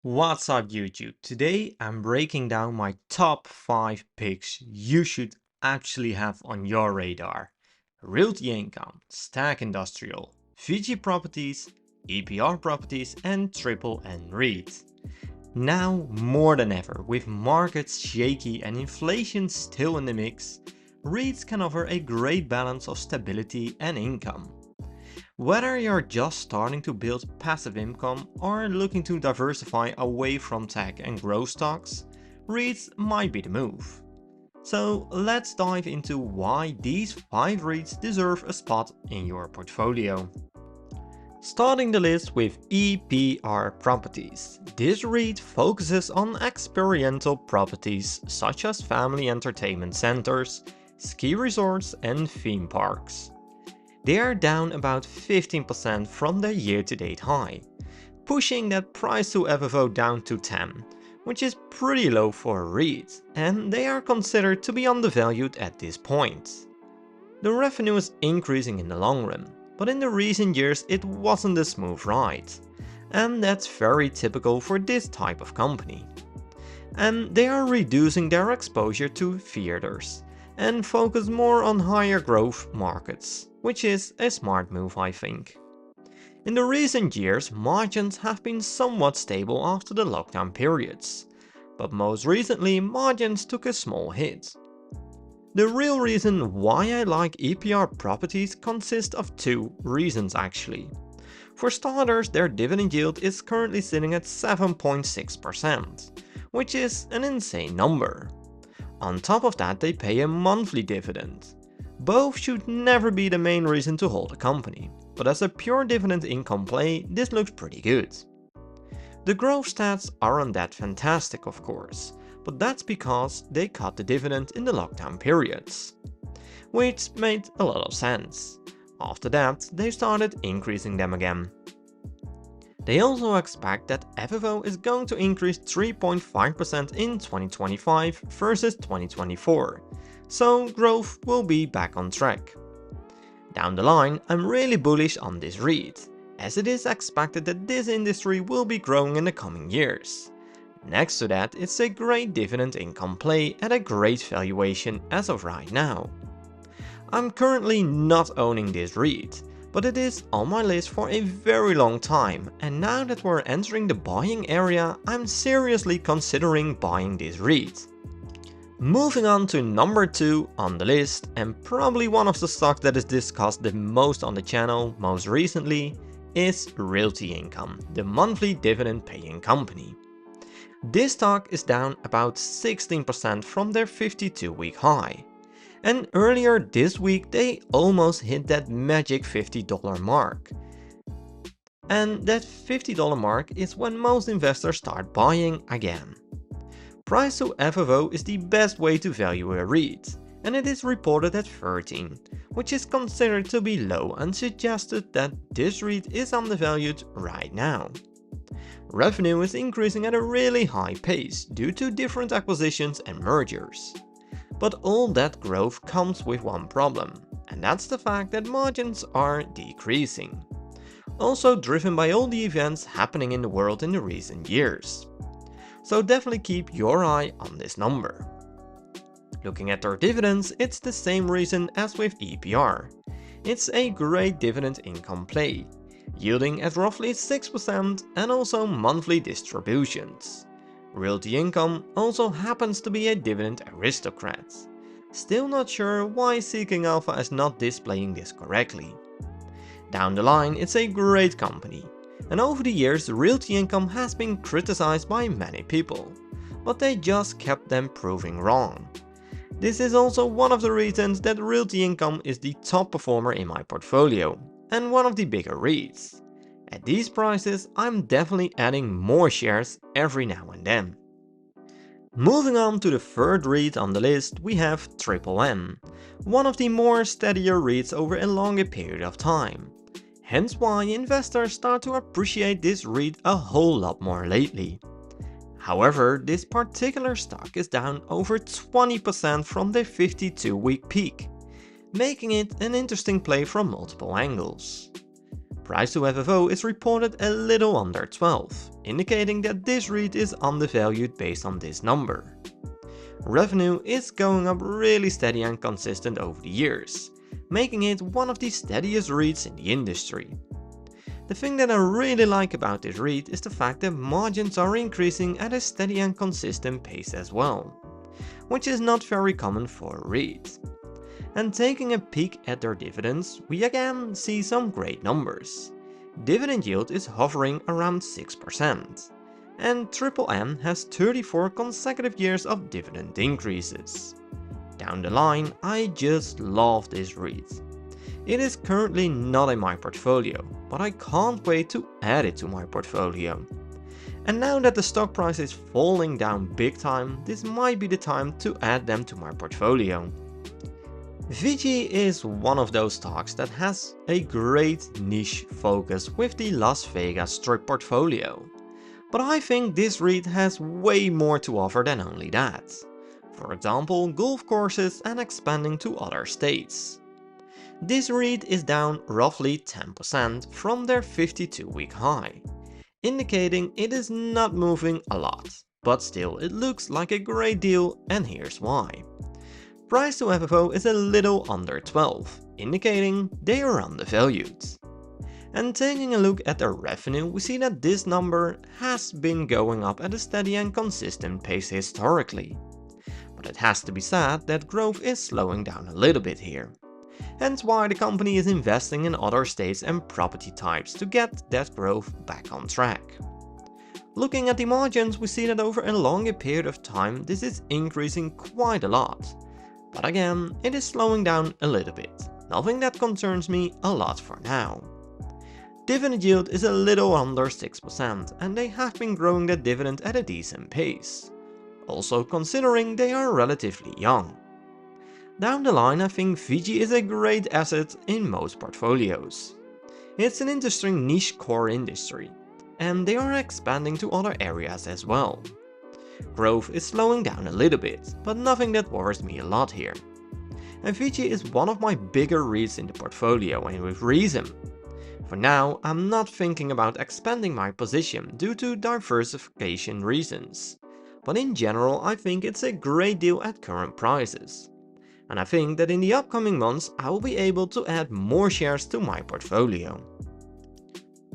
What's up YouTube? Today I'm breaking down my top 5 picks you should actually have on your radar. Realty Income, STAG Industrial, VICI Properties, EPR Properties and NNN REIT. Now more than ever, with markets shaky and inflation still in the mix, REITs can offer a great balance of stability and income. Whether you're just starting to build passive income or looking to diversify away from tech and growth stocks, REITs might be the move. So let's dive into why these 5 REITs deserve a spot in your portfolio. Starting the list with EPR Properties. This REIT focuses on experiential properties such as family entertainment centers, ski resorts and theme parks. They are down about 15% from their year-to-date high, pushing that price to FFO down to 10, which is pretty low for a REIT, and they are considered to be undervalued at this point. The revenue is increasing in the long run, but in the recent years it wasn't a smooth ride, and that's very typical for this type of company. And they are reducing their exposure to theaters and focus more on higher growth markets, which is a smart move I think. In the recent years, margins have been somewhat stable after the lockdown periods, but most recently margins took a small hit. The real reason why I like EPR Properties consists of 2 reasons actually. For starters, their dividend yield is currently sitting at 7.6%, which is an insane number. On top of that, they pay a monthly dividend. Both should never be the main reason to hold a company, but as a pure dividend income play, this looks pretty good. The growth stats aren't that fantastic of course, but that's because they cut the dividend in the lockdown periods, which made a lot of sense. After that, they started increasing them again. They also expect that FFO is going to increase 3.5% in 2025 versus 2024, so growth will be back on track. Down the line, I'm really bullish on this REIT, as it is expected that this industry will be growing in the coming years. Next to that, it's a great dividend income play at a great valuation as of right now. I'm currently not owning this REIT, but it is on my list for a very long time, and now that we're entering the buying area, I'm seriously considering buying this REIT. Moving on to number 2 on the list, and probably one of the stocks that is discussed the most on the channel most recently, is Realty Income, the monthly dividend paying company. This stock is down about 16% from their 52-week high. And earlier this week they almost hit that magic $50 mark. And that $50 mark is when most investors start buying again. Price to FFO is the best way to value a REIT, and it is reported at 13, which is considered to be low and suggested that this REIT is undervalued right now. Revenue is increasing at a really high pace due to different acquisitions and mergers. But all that growth comes with one problem, and that's the fact that margins are decreasing. Also driven by all the events happening in the world in the recent years. So definitely keep your eye on this number. Looking at their dividends, it's the same reason as with EPR. It's a great dividend income play, yielding at roughly 6% and also monthly distributions. Realty Income also happens to be a dividend aristocrat. Still not sure why Seeking Alpha is not displaying this correctly. Down the line, it's a great company, and over the years Realty Income has been criticized by many people, but they just kept them proving wrong. This is also one of the reasons that Realty Income is the top performer in my portfolio, and one of the bigger REITs. At these prices, I'm definitely adding more shares every now and then. Moving on to the third REIT on the list, we have NNN, one of the more steadier REITs over a longer period of time. Hence why investors start to appreciate this REIT a whole lot more lately. However, this particular stock is down over 20% from their 52-week peak, making it an interesting play from multiple angles. Price to FFO is reported a little under 12, indicating that this REIT is undervalued based on this number. Revenue is going up really steady and consistent over the years, making it one of the steadiest REITs in the industry. The thing that I really like about this REIT is the fact that margins are increasing at a steady and consistent pace as well, which is not very common for a REIT. And taking a peek at their dividends, we again see some great numbers. Dividend yield is hovering around 6%, and NNN has 34 consecutive years of dividend increases. Down the line, I just love this REIT. It is currently not in my portfolio, but I can't wait to add it to my portfolio. And now that the stock price is falling down big time, this might be the time to add them to my portfolio. VICI is one of those stocks that has a great niche focus with the Las Vegas Strip portfolio. But I think this REIT has way more to offer than only that. For example, golf courses and expanding to other states. This REIT is down roughly 10% from their 52-week high, indicating it is not moving a lot, but still it looks like a great deal, and here's why. Price to FFO is a little under 12, indicating they are undervalued. And taking a look at their revenue, we see that this number has been going up at a steady and consistent pace historically. But it has to be said that growth is slowing down a little bit here. Hence why the company is investing in other states and property types to get that growth back on track. Looking at the margins, we see that over a longer period of time this is increasing quite a lot. But again, it is slowing down a little bit, nothing that concerns me a lot for now. Dividend yield is a little under 6% and they have been growing the dividend at a decent pace, also considering they are relatively young. Down the line, I think VICI is a great asset in most portfolios. It's an interesting niche core industry, and they are expanding to other areas as well. Growth is slowing down a little bit, but nothing that worries me a lot here. And VICI is one of my bigger REITs in the portfolio, and with reason. For now, I'm not thinking about expanding my position due to diversification reasons, but in general I think it's a great deal at current prices. And I think that in the upcoming months I will be able to add more shares to my portfolio.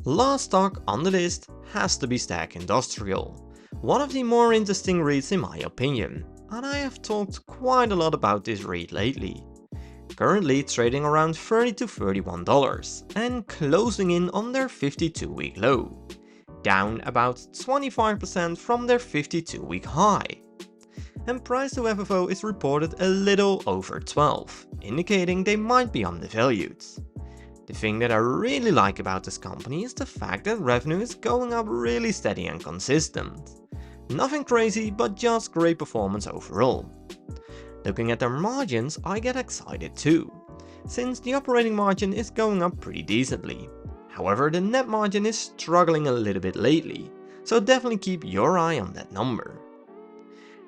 Last stock on the list has to be STAG Industrial, one of the more interesting REITs in my opinion, and I have talked quite a lot about this REIT lately. Currently trading around $30 to $31 and closing in on their 52-week low, down about 25% from their 52-week high. And price to FFO is reported a little over 12, indicating they might be undervalued. The thing that I really like about this company is the fact that revenue is going up really steady and consistent. Nothing crazy, but just great performance overall. Looking at their margins, I get excited too, since the operating margin is going up pretty decently. However, the net margin is struggling a little bit lately, so definitely keep your eye on that number.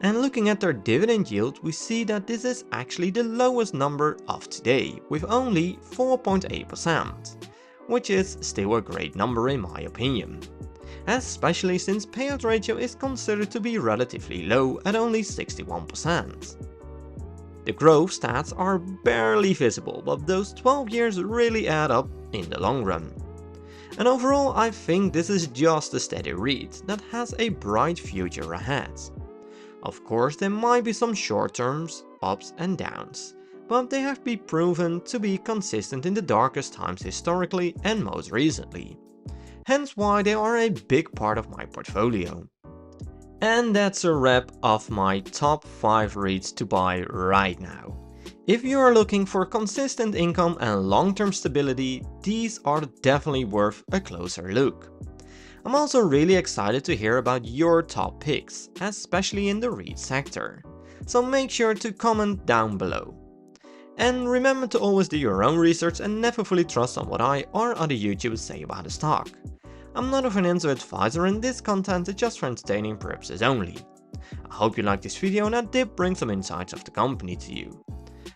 And looking at their dividend yield, we see that this is actually the lowest number of today, with only 4.8%, which is still a great number in my opinion. Especially since payout ratio is considered to be relatively low at only 61%. The growth stats are barely visible, but those 12 years really add up in the long run. And overall, I think this is just a steady REIT that has a bright future ahead. Of course, there might be some short terms, ups and downs, but they have been proven to be consistent in the darkest times historically and most recently. Hence why they are a big part of my portfolio. And that's a wrap of my top 5 REITs to buy right now. If you are looking for consistent income and long-term stability, these are definitely worth a closer look. I'm also really excited to hear about your top picks, especially in the REIT sector, so make sure to comment down below. And remember to always do your own research and never fully trust on what I or other YouTubers say about a stock. I'm not a financial advisor and this content is just for entertaining purposes only. I hope you liked this video and I did bring some insights of the company to you.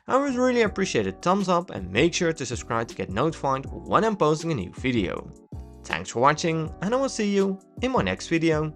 I would really appreciate a thumbs up and make sure to subscribe to get notified when I'm posting a new video. Thanks for watching and I will see you in my next video.